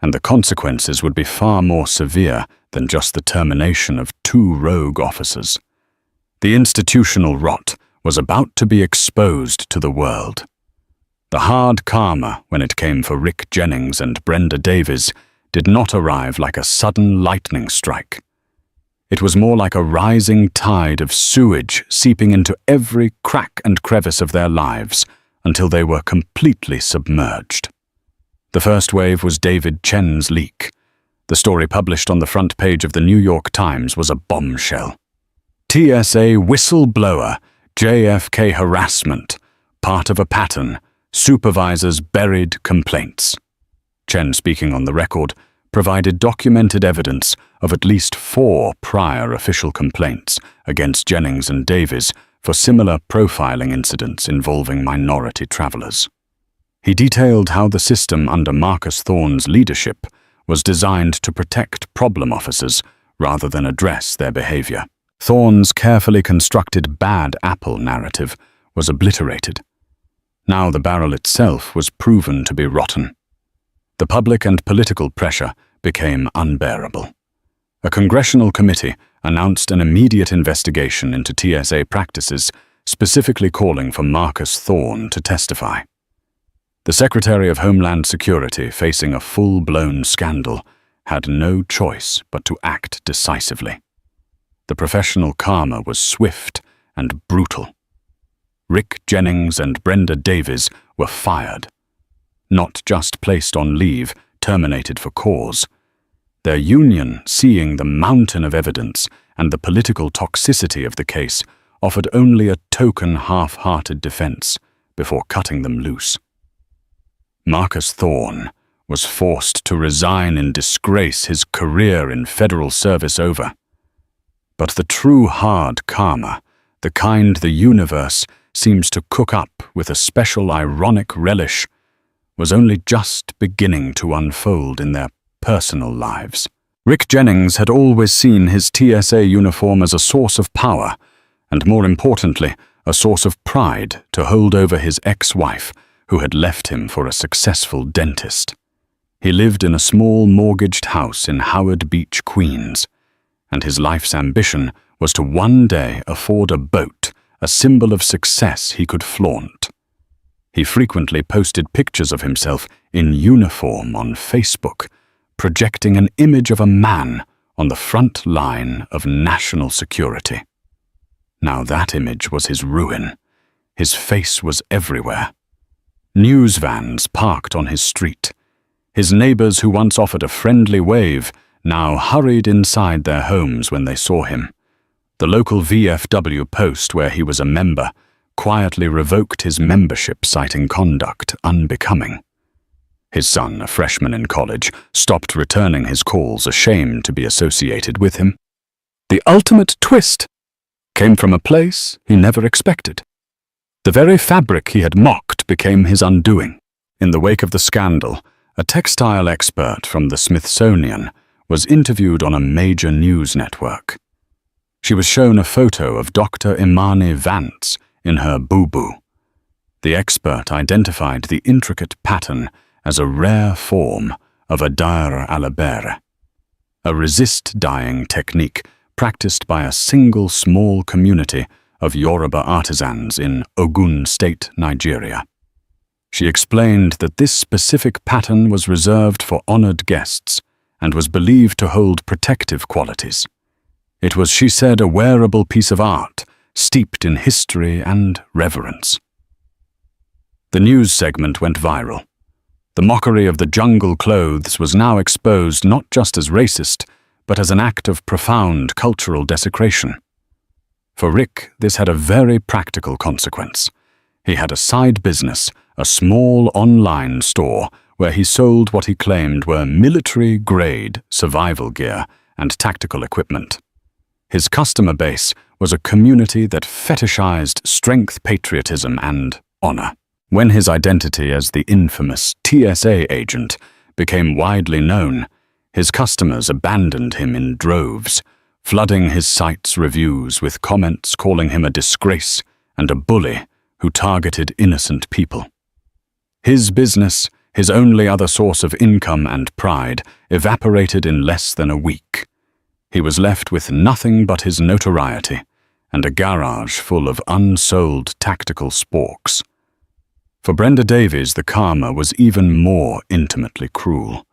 and the consequences would be far more severe than just the termination of 2 rogue officers. The institutional rot was about to be exposed to the world. The hard karma, when it came for Rick Jennings and Brenda Davies, did not arrive like a sudden lightning strike. It was more like a rising tide of sewage seeping into every crack and crevice of their lives until they were completely submerged. The first wave was David Chen's leak. The story published on the front page of the New York Times was a bombshell. TSA whistleblower, JFK harassment, part of a pattern, supervisors buried complaints. Chen, speaking on the record, provided documented evidence of at least 4 prior official complaints against Jennings and Davies for similar profiling incidents involving minority travelers. He detailed how the system under Marcus Thorne's leadership was designed to protect problem officers rather than address their behavior. Thorne's carefully constructed bad apple narrative was obliterated. Now the barrel itself was proven to be rotten. The public and political pressure became unbearable. A congressional committee announced an immediate investigation into TSA practices, specifically calling for Marcus Thorne to testify. The Secretary of Homeland Security, facing a full-blown scandal, had no choice but to act decisively. The professional karma was swift and brutal. Rick Jennings and Brenda Davies were fired. Not just placed on leave, terminated for cause. Their union, seeing the mountain of evidence and the political toxicity of the case, offered only a token half-hearted defense before cutting them loose. Marcus Thorne was forced to resign in disgrace, his career in federal service over. But the true hard karma, the kind the universe seems to cook up with a special ironic relish, was only just beginning to unfold in their personal lives. Rick Jennings had always seen his TSA uniform as a source of power, and more importantly, a source of pride to hold over his ex-wife, who had left him for a successful dentist. He lived in a small mortgaged house in Howard Beach, Queens, and his life's ambition was to one day afford a boat, a symbol of success he could flaunt. He frequently posted pictures of himself in uniform on Facebook, projecting an image of a man on the front line of national security. Now that image was his ruin. His face was everywhere. News vans parked on his street. His neighbors who once offered a friendly wave now hurried inside their homes when they saw him. The local VFW post where he was a member quietly revoked his membership, citing conduct unbecoming. His son, a freshman in college, stopped returning his calls, ashamed to be associated with him. The ultimate twist came from a place he never expected. The very fabric he had mocked became his undoing. In the wake of the scandal, a textile expert from the Smithsonian was interviewed on a major news network. She was shown a photo of Dr. Imani Vance in her boo-boo. The expert identified the intricate pattern as a rare form of a daire alabere, a resist-dyeing technique practiced by a single small community of Yoruba artisans in Ogun State, Nigeria. She explained that this specific pattern was reserved for honored guests and was believed to hold protective qualities. It was, she said, a wearable piece of art, steeped in history and reverence. The news segment went viral. The mockery of the jungle clothes was now exposed not just as racist, but as an act of profound cultural desecration. For Rick, this had a very practical consequence. He had a side business, a small online store, where he sold what he claimed were military-grade survival gear and tactical equipment. His customer base was a community that fetishized strength, patriotism, and honor. When his identity as the infamous TSA agent became widely known, his customers abandoned him in droves, flooding his site's reviews with comments calling him a disgrace and a bully who targeted innocent people. His business, his only other source of income and pride, evaporated in less than a week. He was left with nothing but his notoriety and a garage full of unsold tactical sporks. For Brenda Davies, the karma was even more intimately cruel.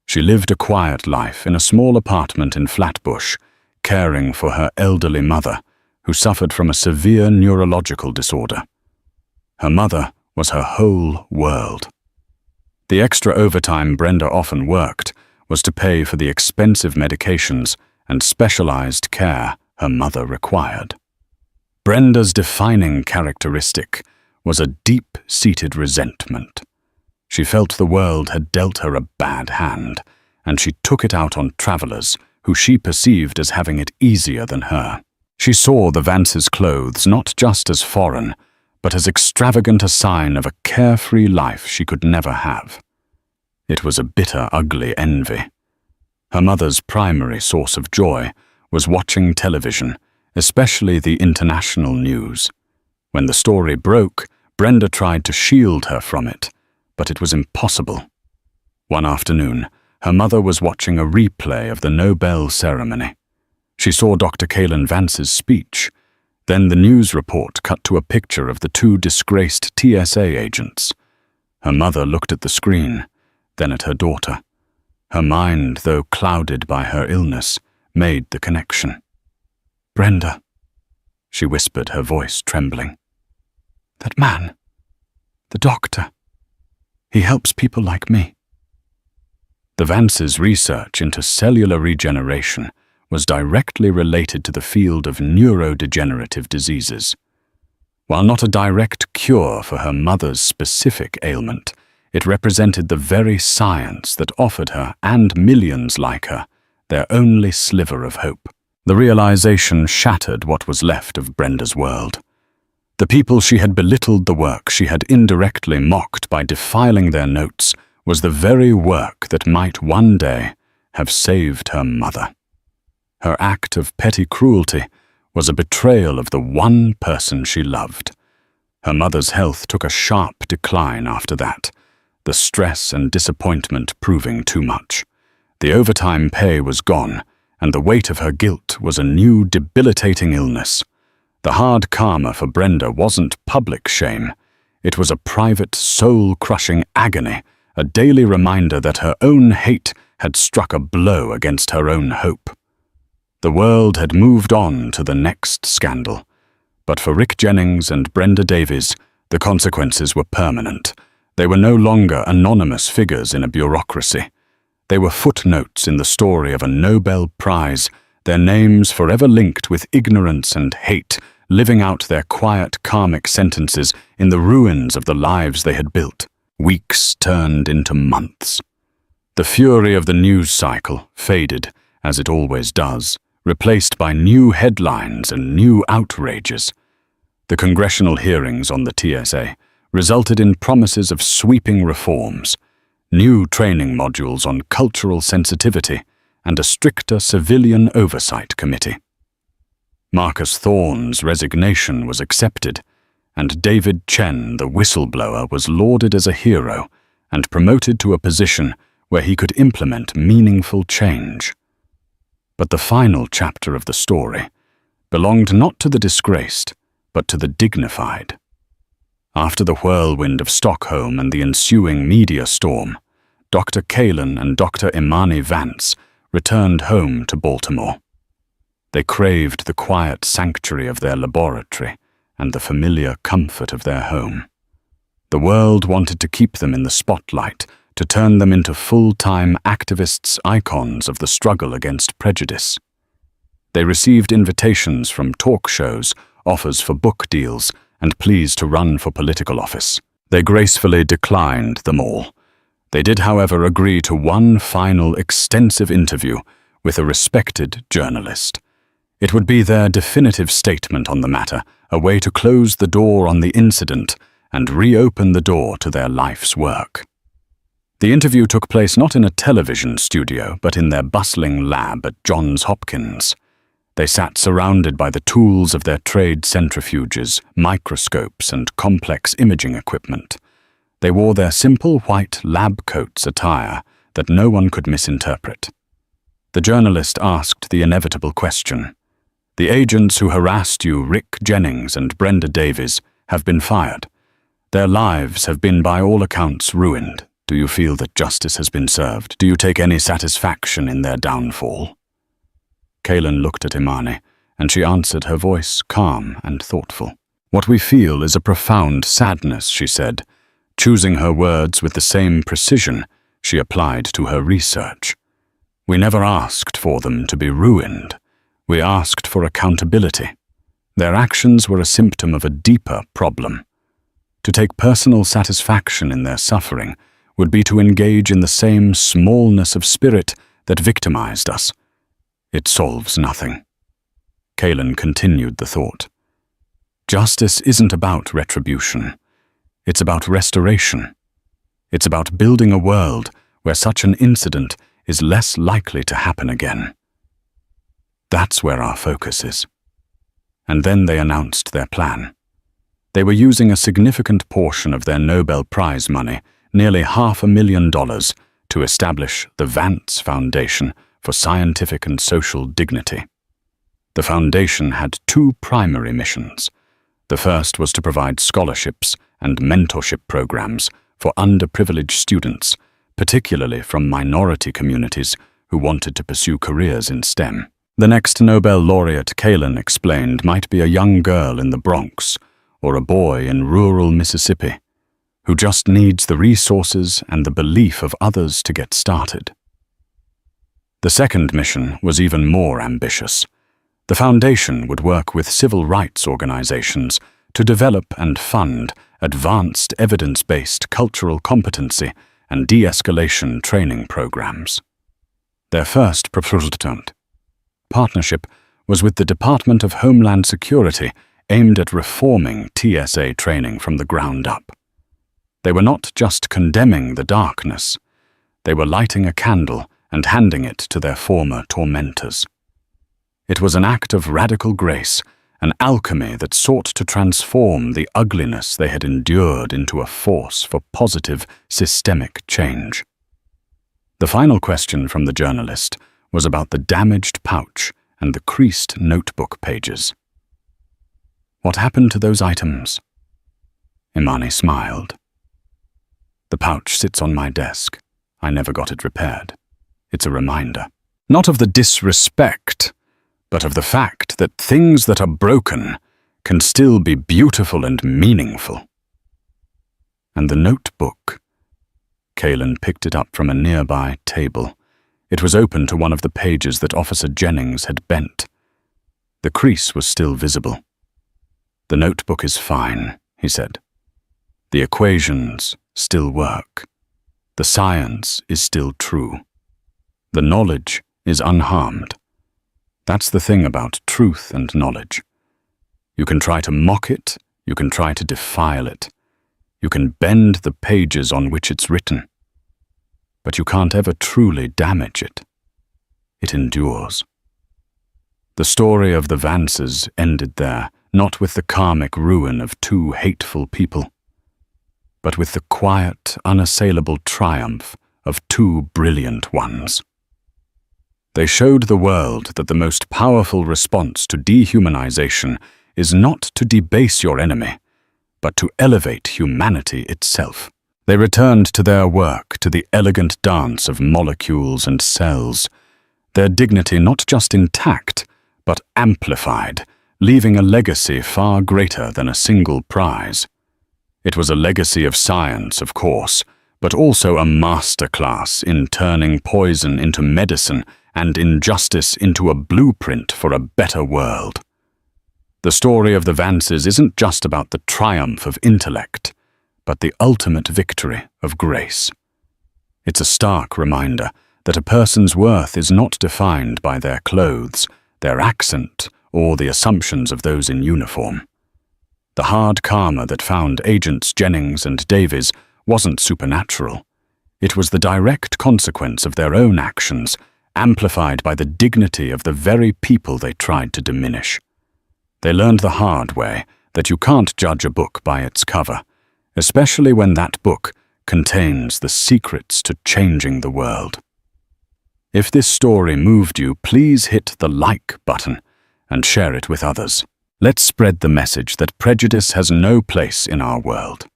She lived a quiet life in a small apartment in Flatbush, caring for her elderly mother, who suffered from a severe neurological disorder. Her mother was her whole world. The extra overtime Brenda often worked was to pay for the expensive medications and specialized care her mother required. Brenda's defining characteristic was a deep-seated resentment. She felt the world had dealt her a bad hand, and she took it out on travelers who she perceived as having it easier than her. She saw the Vances' clothes not just as foreign, but as extravagant a sign of a carefree life she could never have. It was a bitter, ugly envy. Her mother's primary source of joy was watching television, especially the international news. When the story broke, Brenda tried to shield her from it, but it was impossible. One afternoon, her mother was watching a replay of the Nobel ceremony. She saw Dr. Kaylin Vance's speech. Then the news report cut to a picture of the two disgraced TSA agents. Her mother looked at the screen, then at her daughter. Her mind, though clouded by her illness, made the connection. "Brenda," she whispered, her voice trembling. "That man, the doctor, he helps people like me." The Vances' research into cellular regeneration was directly related to the field of neurodegenerative diseases. While not a direct cure for her mother's specific ailment, it represented the very science that offered her, and millions like her, their only sliver of hope. The realization shattered what was left of Brenda's world. The people she had belittled, the work she had indirectly mocked by defiling their notes, was the very work that might one day have saved her mother. Her act of petty cruelty was a betrayal of the one person she loved. Her mother's health took a sharp decline after that, the stress and disappointment proving too much. The overtime pay was gone, and the weight of her guilt was a new debilitating illness. The hard karma for Brenda wasn't public shame. It was a private, soul-crushing agony, a daily reminder that her own hate had struck a blow against her own hope. The world had moved on to the next scandal, but for Rick Jennings and Brenda Davies, the consequences were permanent. They were no longer anonymous figures in a bureaucracy. They were footnotes in the story of a Nobel Prize, their names forever linked with ignorance and hate, living out their quiet, karmic sentences in the ruins of the lives they had built. Weeks turned into months. The fury of the news cycle faded, as it always does, replaced by new headlines and new outrages. The congressional hearings on the TSA resulted in promises of sweeping reforms, new training modules on cultural sensitivity, and a stricter civilian oversight committee. Marcus Thorne's resignation was accepted, and David Chen, the whistleblower, was lauded as a hero and promoted to a position where he could implement meaningful change. But the final chapter of the story belonged not to the disgraced, but to the dignified. After the whirlwind of Stockholm and the ensuing media storm, Dr. Kaylin and Dr. Imani Vance returned home to Baltimore. They craved the quiet sanctuary of their laboratory and the familiar comfort of their home. The world wanted to keep them in the spotlight, to turn them into full-time activists, icons of the struggle against prejudice. They received invitations from talk shows, offers for book deals, and pleas to run for political office. They gracefully declined them all. They did, however, agree to one final extensive interview with a respected journalist. It would be their definitive statement on the matter, a way to close the door on the incident and reopen the door to their life's work. The interview took place not in a television studio, but in their bustling lab at Johns Hopkins. They sat surrounded by the tools of their trade centrifuges, microscopes, and complex imaging equipment. They wore their simple white lab coats attire that no one could misinterpret. The journalist asked the inevitable question. The agents who harassed you, Rick Jennings and Brenda Davies, have been fired. Their lives have been by all accounts ruined. Do you feel that justice has been served? Do you take any satisfaction in their downfall? Kaylin looked at Imani, and she answered, her voice calm and thoughtful. What we feel is a profound sadness, she said, choosing her words with the same precision she applied to her research. We never asked for them to be ruined. We asked for accountability. Their actions were a symptom of a deeper problem. To take personal satisfaction in their suffering would be to engage in the same smallness of spirit that victimized us. It solves nothing. Kaylin continued the thought. Justice isn't about retribution. It's about restoration. It's about building a world where such an incident is less likely to happen again. That's where our focus is. And then they announced their plan. They were using a significant portion of their Nobel Prize money, nearly $500,000, to establish the Vance Foundation for Scientific and Social Dignity. The foundation had two primary missions. The first was to provide scholarships and mentorship programs for underprivileged students, particularly from minority communities who wanted to pursue careers in STEM. The next Nobel laureate, Kaylin explained, might be a young girl in the Bronx or a boy in rural Mississippi who just needs the resources and the belief of others to get started. The second mission was even more ambitious. The foundation would work with civil rights organizations to develop and fund advanced evidence-based cultural competency and de-escalation training programs. Their first partnership was with the Department of Homeland Security, aimed at reforming TSA training from the ground up. They were not just condemning the darkness, they were lighting a candle and handing it to their former tormentors. It was an act of radical grace, an alchemy that sought to transform the ugliness they had endured into a force for positive, systemic change. The final question from the journalist was about the damaged pouch and the creased notebook pages. What happened to those items? Imani smiled. The pouch sits on my desk. I never got it repaired. It's a reminder, not of the disrespect, but of the fact that things that are broken can still be beautiful and meaningful. And the notebook. Kaylin picked it up from a nearby table. It was open to one of the pages that Officer Jennings had bent. The crease was still visible. The notebook is fine, he said. The equations still work. The science is still true. The knowledge is unharmed. That's the thing about truth and knowledge. You can try to mock it, you can try to defile it. You can bend the pages on which it's written. But you can't ever truly damage it. It endures. The story of the Vances ended there, not with the karmic ruin of two hateful people, but with the quiet, unassailable triumph of two brilliant ones. They showed the world that the most powerful response to dehumanization is not to debase your enemy, but to elevate humanity itself. They returned to their work, to the elegant dance of molecules and cells, their dignity not just intact, but amplified, leaving a legacy far greater than a single prize. It was a legacy of science, of course, but also a masterclass in turning poison into medicine and injustice into a blueprint for a better world. The story of the Vances isn't just about the triumph of intellect, but the ultimate victory of grace. It's a stark reminder that a person's worth is not defined by their clothes, their accent, or the assumptions of those in uniform. The hard karma that found Agents Jennings and Davies wasn't supernatural. It was the direct consequence of their own actions amplified by the dignity of the very people they tried to diminish. They learned the hard way that you can't judge a book by its cover, especially when that book contains the secrets to changing the world. If this story moved you, please hit the like button and share it with others. Let's spread the message that prejudice has no place in our world.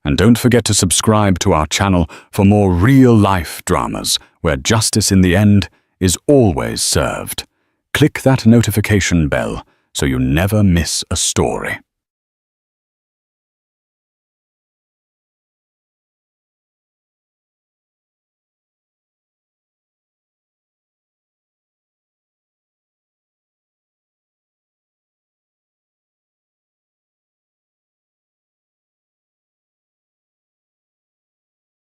And don't forget to subscribe to our channel for more real-life dramas where justice in the end is always served. Click that notification bell so you never miss a story.